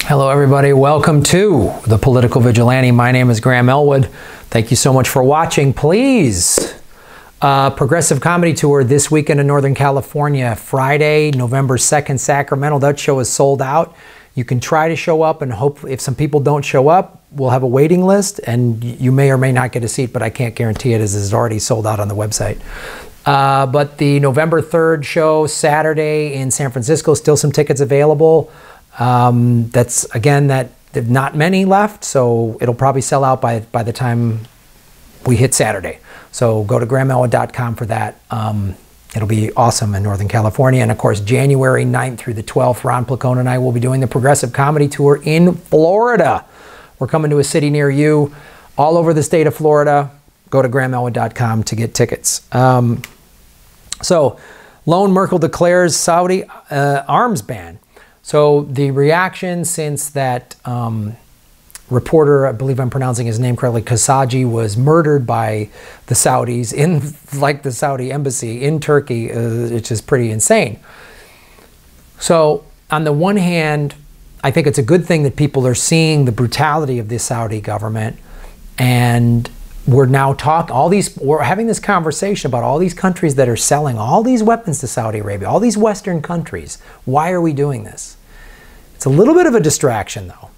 Hello everybody, welcome to the Political Vigilante. My name is Graham Elwood. Thank you so much for watching. Please, Progressive Comedy Tour this weekend in Northern California, Friday, November 2nd, Sacramento. That show is sold out. You can try to show up and hope if some people don't show up, we'll have a waiting list and you may or may not get a seat, but I can't guarantee it as it's already sold out on the website. But the November 3rd show, Saturday in San Francisco, still some tickets available. That's again that not many left, so it'll probably sell out by the time we hit Saturday. So go to grahamelwood.com for that. It'll be awesome in Northern California. And of course, January 9th through the 12th, Ron Placone and I will be doing the Progressive Comedy Tour in Florida. We're coming to a city near you, all over the state of Florida. Go to grahamelwood.com to get tickets. So, lone Merkel declares Saudi arms ban. So the reaction since that reporter, I believe I'm pronouncing his name correctly, Khashoggi, was murdered by the Saudis in like the Saudi embassy in Turkey, which is pretty insane. So on the one hand, I think it's a good thing that people are seeing the brutality of the Saudi government, and we're now we're having this conversation about all these countries that are selling all these weapons to Saudi Arabia, all these Western countries. Why are we doing this? It's a little bit of a distraction though,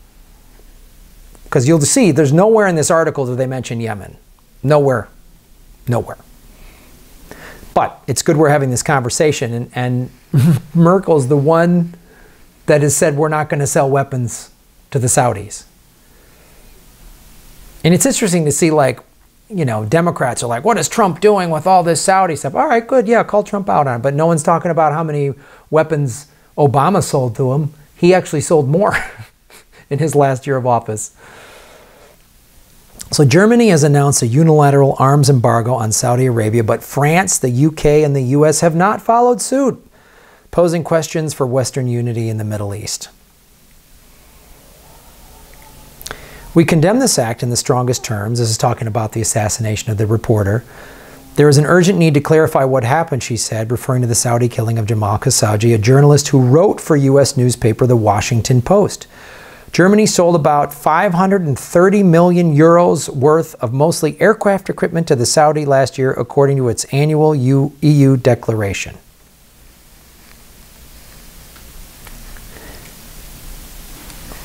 because you'll see there's nowhere in this article that they mention Yemen. Nowhere. Nowhere. But it's good we're having this conversation, and Merkel's the one that has said we're not going to sell weapons to the Saudis. And it's interesting to see, like, you know, Democrats are like, what is Trump doing with all this Saudi stuff? All right, good, yeah, call Trump out on it. But no one's talking about how many weapons Obama sold to him. He actually sold more in his last year of office. So Germany has announced a unilateral arms embargo on Saudi Arabia, but France, the UK, and the US have not followed suit, posing questions for Western unity in the Middle East. We condemn this act in the strongest terms. This is talking about the assassination of the reporter. There is an urgent need to clarify what happened, she said, referring to the Saudi killing of Jamal Khashoggi, a journalist who wrote for U.S. newspaper The Washington Post. Germany sold about 530 million euros worth of mostly aircraft equipment to the Saudi last year, according to its annual EU declaration.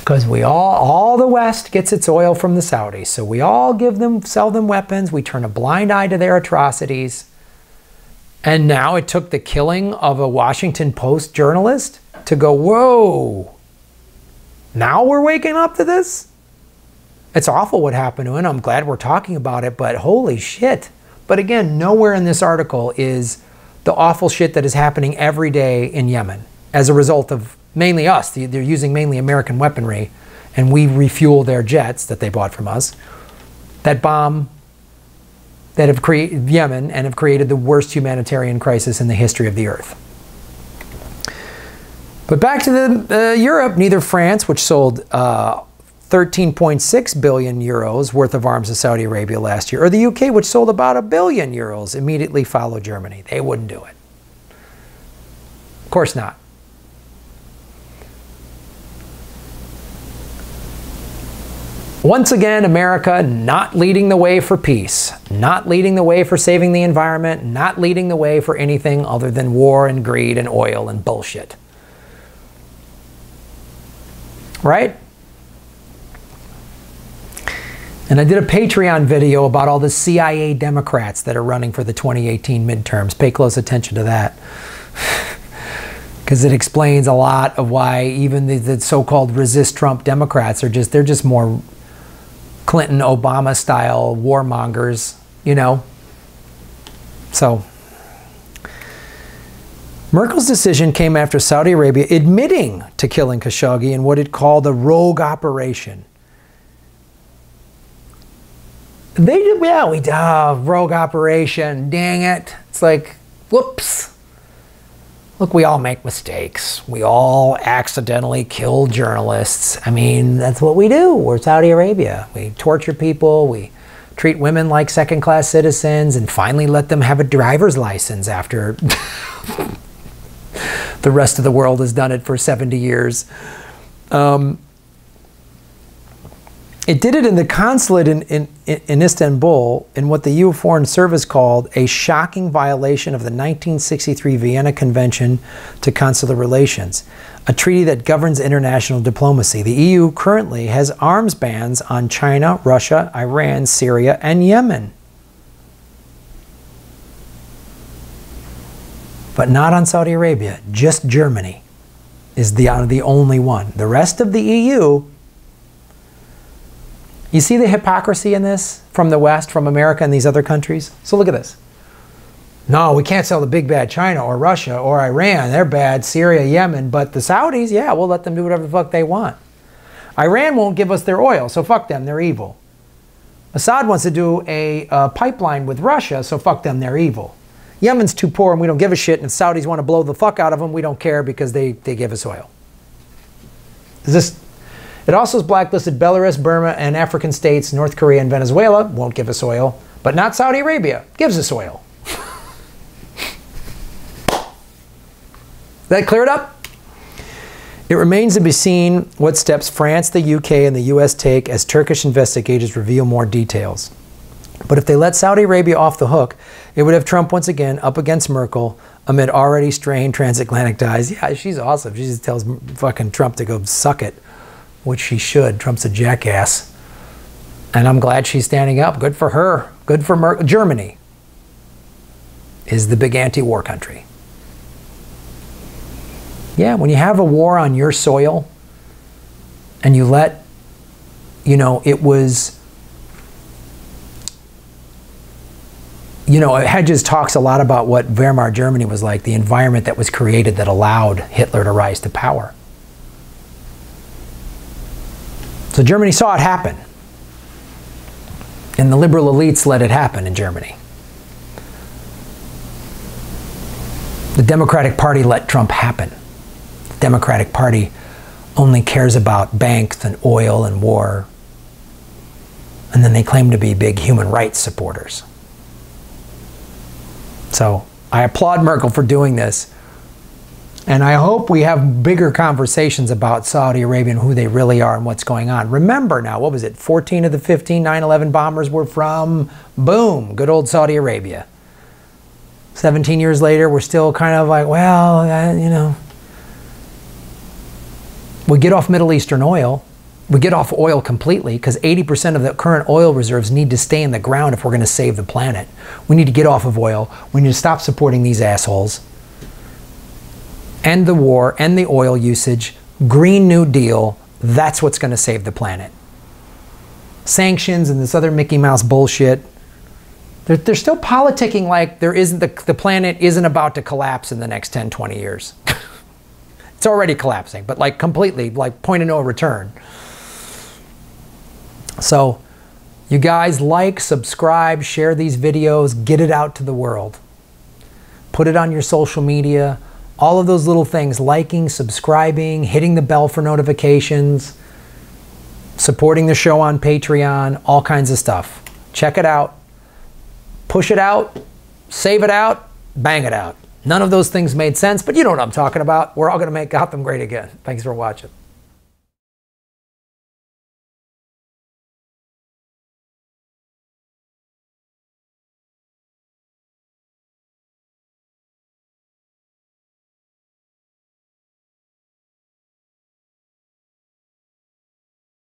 Because we all the West gets its oil from the Saudis. So we all sell them weapons. We turn a blind eye to their atrocities. And now it took the killing of a Washington Post journalist to go, whoa, now we're waking up to this? It's awful what happened to him. I'm glad we're talking about it, but holy shit. But again, nowhere in this article is the awful shit that is happening every day in Yemen as a result of mainly us. They're using mainly American weaponry, and we refuel their jets that they bought from us that bomb, that have created Yemen and have created the worst humanitarian crisis in the history of the earth. But back to Europe, neither France, which sold 13.6 billion euros worth of arms to Saudi Arabia last year, or the UK, which sold about €1 billion, immediately followed Germany. They wouldn't do it. Of course not. Once again, America not leading the way for peace, not leading the way for saving the environment, not leading the way for anything other than war and greed and oil and bullshit. Right? And I did a Patreon video about all the CIA Democrats that are running for the 2018 midterms. Pay close attention to that. Because it explains a lot of why even the so-called resist Trump Democrats are they're just more Clinton, Obama style warmongers, you know. So Merkel's decision came after Saudi Arabia admitting to killing Khashoggi in what it called a rogue operation. They did, yeah, we did, rogue operation, dang it. It's like, whoops. Look, we all make mistakes. We all accidentally kill journalists. I mean, that's what we do. We're Saudi Arabia. We torture people. We treat women like second-class citizens and finally let them have a driver's license after the rest of the world has done it for 70 years. It did it in the consulate in Istanbul in what the EU Foreign Service called a shocking violation of the 1963 Vienna Convention to Consular Relations, a treaty that governs international diplomacy. The EU currently has arms bans on China, Russia, Iran, Syria, and Yemen. But not on Saudi Arabia. Just Germany is the only one. The rest of the EU... You see the hypocrisy in this from the West, from America and these other countries? So look at this. No, we can't sell the big bad China or Russia or Iran. They're bad. Syria, Yemen. But the Saudis, yeah, we'll let them do whatever the fuck they want. Iran won't give us their oil, so fuck them. They're evil. Assad wants to do a pipeline with Russia, so fuck them. They're evil. Yemen's too poor and we don't give a shit. And if Saudis want to blow the fuck out of them, we don't care because they give us oil. Is this... It also has blacklisted Belarus, Burma, and African states. North Korea and Venezuela won't give us oil, but not Saudi Arabia gives us oil. That cleared up? It remains to be seen what steps France, the UK, and the US take as Turkish investigators reveal more details. But if they let Saudi Arabia off the hook, it would have Trump once again up against Merkel amid already strained transatlantic ties. Yeah, she's awesome. She just tells fucking Trump to go suck it. Which she should. Trump's a jackass. And I'm glad she's standing up. Good for her. Good for Merkel. Germany is the big anti-war country. Yeah, when you have a war on your soil and you let, you know, it was, you know, Hedges talks a lot about what Weimar Germany was like, the environment that was created that allowed Hitler to rise to power. So Germany saw it happen. And the liberal elites let it happen in Germany. The Democratic Party let Trump happen. The Democratic Party only cares about banks and oil and war. And then they claim to be big human rights supporters. So I applaud Merkel for doing this. And I hope we have bigger conversations about Saudi Arabia and who they really are and what's going on. Remember now, what was it? 14 of the 15 9/11 bombers were from, boom, good old Saudi Arabia. 17 years later, we're still kind of like, well, you know. We get off Middle Eastern oil. We get off oil completely because 80% of the current oil reserves need to stay in the ground if we're going to save the planet. We need to get off of oil. We need to stop supporting these assholes. End the war, end the oil usage, Green New Deal, that's what's going to save the planet. Sanctions and this other Mickey Mouse bullshit, they're still politicking like there isn't the planet isn't about to collapse in the next 10, 20 years. It's already collapsing, but like completely, like point of no return. So you guys like, subscribe, share these videos, get it out to the world. Put it on your social media. All of those little things, liking, subscribing, hitting the bell for notifications, supporting the show on Patreon, all kinds of stuff. Check it out. Push it out. Save it out. Bang it out. None of those things made sense, but you know what I'm talking about. We're all going to make Gotham great again. Thanks for watching.